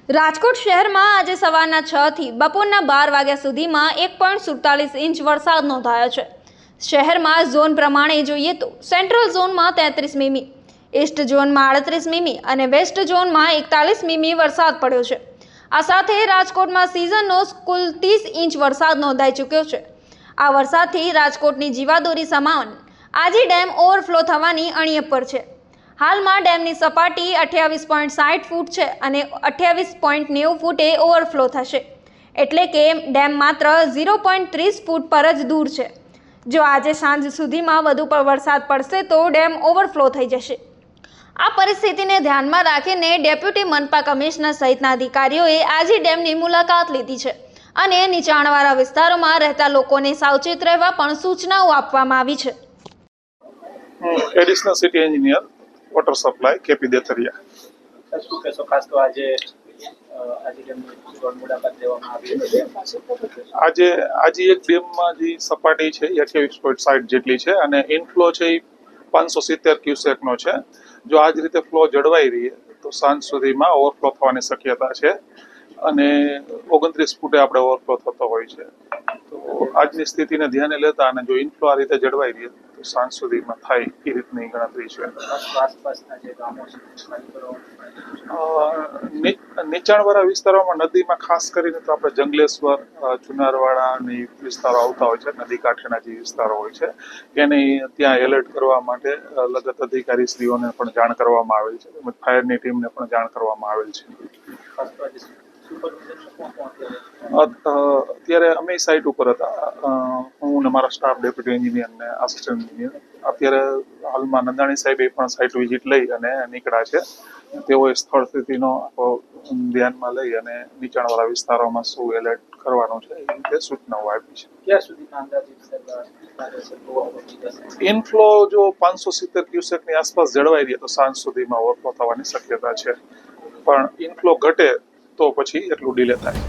રાજકોટ શહેરમાં આજે સવારના 6 થી બપોરના 12 વાગ્યા સુધીમાં 1.47 ઇંચ વરસાદ નોંધાયો છે। શહેરમાં ઝોન પ્રમાણે જોઈએ તો સેન્ટ્રલ ઝોનમાં 33 મીમી, ઈસ્ટ ઝોનમાં 38 મીમી અને વેસ્ટ ઝોનમાં 41 મીમી વરસાદ પડ્યો છે। આ સાથે રાજકોટમાં સિઝનનો કુલ 30 ઇંચ વરસાદ નોંધાઈ ચૂક્યો છે। આ વરસાદથી રાજકોટની જીવાદોરી સમાન આજી ડેમ ઓવરફ્લો થવાની અણીએ પર છે। હાલમાં ડેમની સપાટી 28.60 ફૂટ છે અને 28.90 ફૂટે ઓવરફ્લો થશે, એટલે કે ડેમ માત્ર 0.30 ફૂટ પર જ દૂર છે। જો આજે સાંજ સુધીમાં વધુ વરસાદ પડશે તો ડેમ ઓવરફ્લો થઈ જશે। આ પરિસ્થિતિને ધ્યાનમાં રાખીને ડેપ્યુટી મનપા કમિશનર સહિતના અધિકારીઓએ આજી ડેમની મુલાકાત લીધી છે અને નીચાણવાળા વિસ્તારોમાં રહેતા લોકોને સાવચેત રહેવા પણ સૂચનાઓ આપવામાં આવી છે। Additional city engineer water supply KP Detariya. શું કહેશો ખાસ તો આજે મુલાકાત લેવામાં આવી હતી? આજે એક ડેમમાં જે સપાટી છે એ 28.60 જેટલી છે અને ઇનફ્લો છે એ 570 ક્યુસેકનો છે। જો આ જ રીતે ફ્લો જળવાઈ રહે તો સાંજ સુધીમાં ઓવરફ્લો થવાની શક્યતા છે અને 29 ફૂટે આપણે ઓવરફ્લો થતો હોય છે। તો આજની સ્થિતિને ધ્યાને લેતા અને જો ઇનફ્લો આ રીતે જળવાઈ રહે તો સાંજ સુધીમાં થાય એ રીતની ગણતરી છે। આસપાસના જે ગામો છે નીચાણવાળા વિસ્તારોમાં નદીમાં ખાસ કરીને તો આપણે જંગલેશ્વર, ચુનારવાડા અને વિસ્તારો આવતા હોય છે, નદી કાંઠેના જે વિસ્તારો હોય છે એને ત્યાં એલર્ટ કરવા માટે લગત અધિકારીશ્રીઓને પણ જાણ કરવામાં આવેલ છે તેમજ ફાયરની ટીમને પણ જાણ કરવામાં આવેલ છે। અત્યારે અમે સાઇટ ઉપર હતા, હું ને મારા સ્ટાફ ડેપ્યુટી એન્જિનિયર ને આસિસ્ટન્ટ એન્જિનિયર। અત્યારે હાલમાં નંદાણી સાહેબે પણ સાઇટ વિઝિટ લઈ અને નીકળ્યા છે। તેઓએ સ્થળ સ્થિતિનો ધ્યાનમાં લઈ અને નીચાણવાળા વિસ્તારોમાં શું એલર્ટ કરવાનું છે એ રીતે સૂચનાઓ આપી છે। ક્યાં સુધીના અંદાજિત ઇનફ્લો જો 570 ક્યુસેકની આસપાસ જળવાઈ રહે તો સાંજ સુધીમાં ઓવરફ્લો થવાની શક્યતા છે, પણ ઇનફ્લો ઘટે તો પછી એટલું ડિલે થાય।